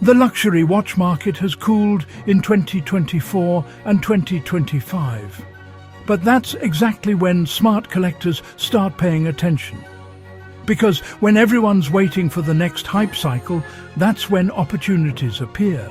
The luxury watch market has cooled in 2024 and 2025. But that's exactly when smart collectors start paying attention. Because when everyone's waiting for the next hype cycle, that's when opportunities appear.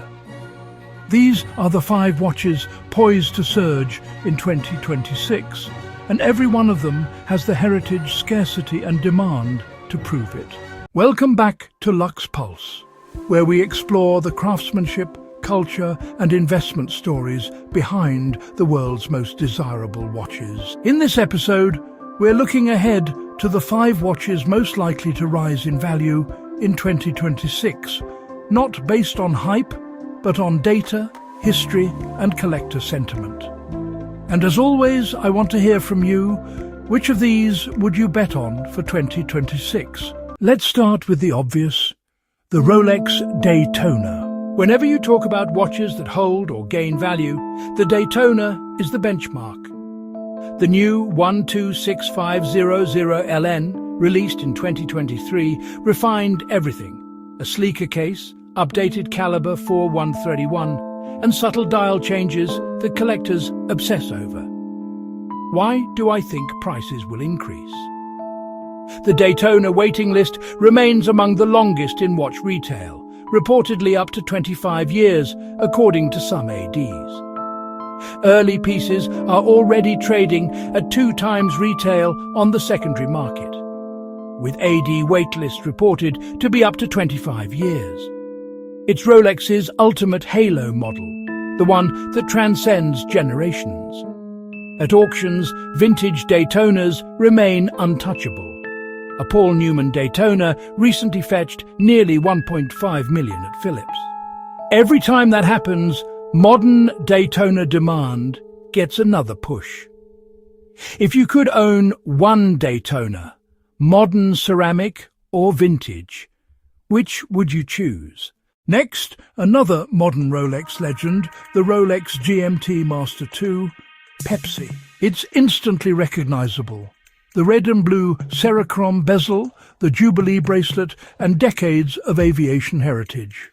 These are the 5 watches poised to surge in 2026, and every one of them has the heritage, scarcity and demand to prove it. Welcome back to Luxe Pulse, where we explore the craftsmanship, culture and investment stories behind the world's most desirable watches. In this episode, we're looking ahead to the 5 watches most likely to rise in value in 2026, not based on hype, but on data, history and collector sentiment. And as always, I want to hear from you. Which of these would you bet on for 2026? Let's start with the obvious, the Rolex Daytona. Whenever you talk about watches that hold or gain value, the Daytona is the benchmark. The new 12650LN, released in 2023, refined everything. A sleeker case, updated caliber 4131, and subtle dial changes that collectors obsess over. Why do I think prices will increase? The Daytona waiting list remains among the longest in watch retail, reportedly up to 25 years, according to some ADs. Early pieces are already trading at 2 times retail on the secondary market, with AD waitlist reported to be up to 25 years. It's Rolex's ultimate halo model, the one that transcends generations. At auctions, vintage Daytonas remain untouchable. A Paul Newman Daytona recently fetched nearly $1.5 million at Philips. Every time that happens, modern Daytona demand gets another push. If you could own one Daytona, modern ceramic or vintage, which would you choose? Next, another modern Rolex legend, the Rolex GMT-Master II, Pepsi. It's instantly recognizable. The red and blue Cerachrom bezel, the Jubilee bracelet, and decades of aviation heritage.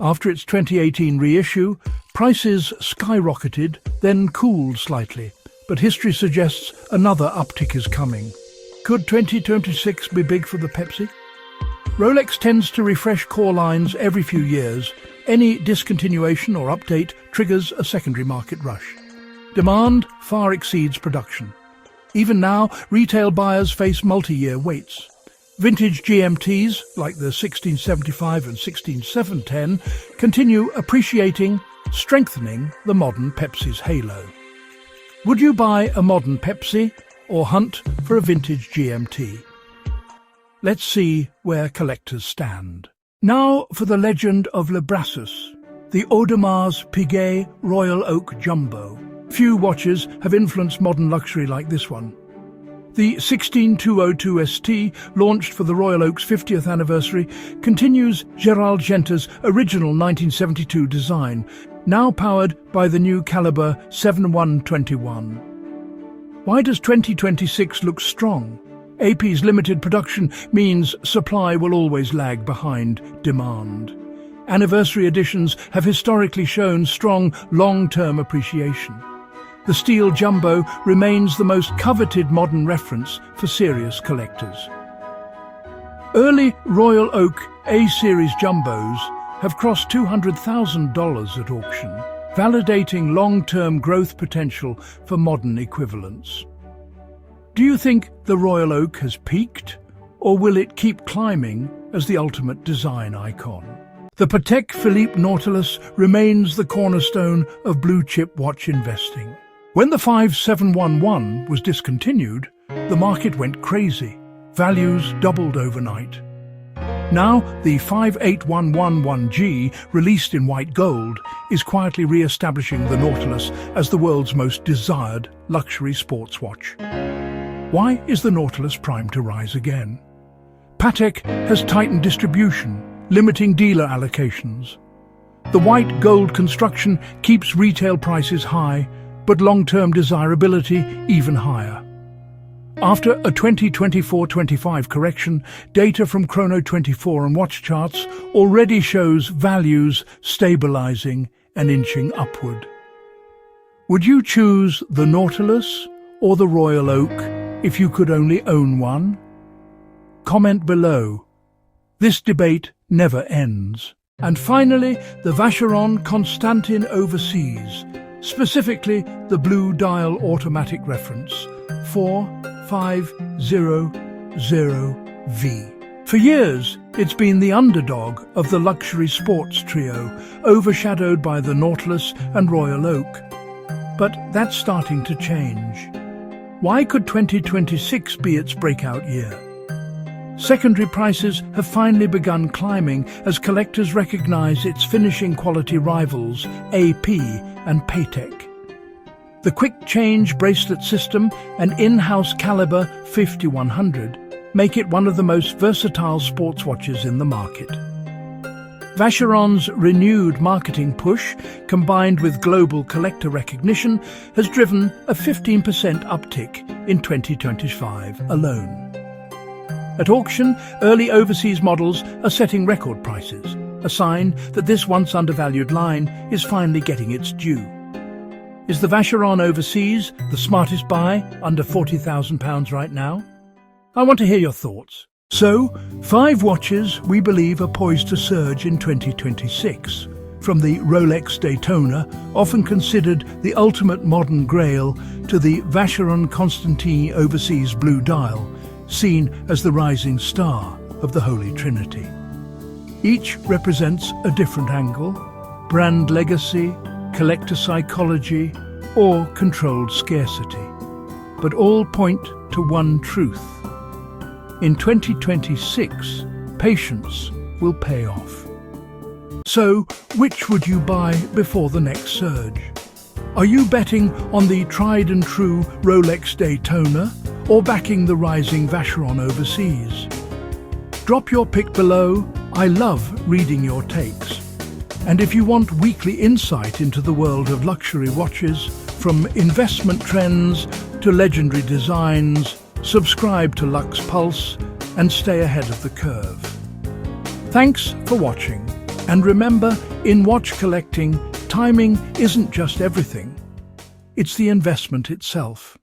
After its 2018 reissue, prices skyrocketed, then cooled slightly, but history suggests another uptick is coming. Could 2026 be big for the Pepsi? Rolex tends to refresh core lines every few years. Any discontinuation or update triggers a secondary market rush. Demand far exceeds production. Even now, retail buyers face multi-year waits. Vintage GMTs, like the 1675 and 16710, continue appreciating, strengthening the modern Pepsi's halo. Would you buy a modern Pepsi or hunt for a vintage GMT? Let's see where collectors stand. Now for the legend of Le Brassus, the Audemars Piguet Royal Oak Jumbo. Few watches have influenced modern luxury like this one. The 16202 ST, launched for the Royal Oak's 50th anniversary, continues Gérald Gente's original 1972 design, now powered by the new caliber 7121. Why does 2026 look strong? AP's limited production means supply will always lag behind demand. Anniversary editions have historically shown strong long-term appreciation. The steel jumbo remains the most coveted modern reference for serious collectors. Early Royal Oak A-series jumbos have crossed $200,000 at auction, validating long-term growth potential for modern equivalents. Do you think the Royal Oak has peaked, or will it keep climbing as the ultimate design icon? The Patek Philippe Nautilus remains the cornerstone of blue-chip watch investing. When the 5711 was discontinued, the market went crazy. Values doubled overnight. Now, the 58111G, released in white gold, is quietly re-establishing the Nautilus as the world's most desired luxury sports watch. Why is the Nautilus primed to rise again? Patek has tightened distribution, limiting dealer allocations. The white gold construction keeps retail prices high, but long-term desirability even higher. After a 2024-25 correction, data from Chrono24 and watch charts already shows values stabilizing and inching upward. Would you choose the Nautilus or the Royal Oak if you could only own one? Comment below. This debate never ends. And finally, the Vacheron Constantin Overseas, specifically the blue dial automatic reference 4500V. For years, it's been the underdog of the luxury sports trio, overshadowed by the Nautilus and Royal Oak. But that's starting to change. Why could 2026 be its breakout year? Secondary prices have finally begun climbing as collectors recognize its finishing quality rivals, AP and Patek. The quick change bracelet system and in-house caliber 5100 make it one of the most versatile sports watches in the market. Vacheron's renewed marketing push, combined with global collector recognition, has driven a 15% uptick in 2025 alone. At auction, early overseas models are setting record prices, a sign that this once undervalued line is finally getting its due. Is the Vacheron Overseas the smartest buy under £40,000 right now? I want to hear your thoughts. So, 5 watches we believe are poised to surge in 2026. From the Rolex Daytona, often considered the ultimate modern grail, to the Vacheron Constantin Overseas Blue Dial, seen as the rising star of the Holy Trinity. Each represents a different angle: brand legacy, collector psychology, or controlled scarcity. But all point to one truth. In 2026, patience will pay off. So, which would you buy before the next surge? Are you betting on the tried and true Rolex Daytona or backing the rising Vacheron Overseas? Drop your pick below. I love reading your takes. And if you want weekly insight into the world of luxury watches, from investment trends to legendary designs, subscribe to Luxe Pulse and stay ahead of the curve. Thanks for watching. And remember, in watch collecting, timing isn't just everything. It's the investment itself.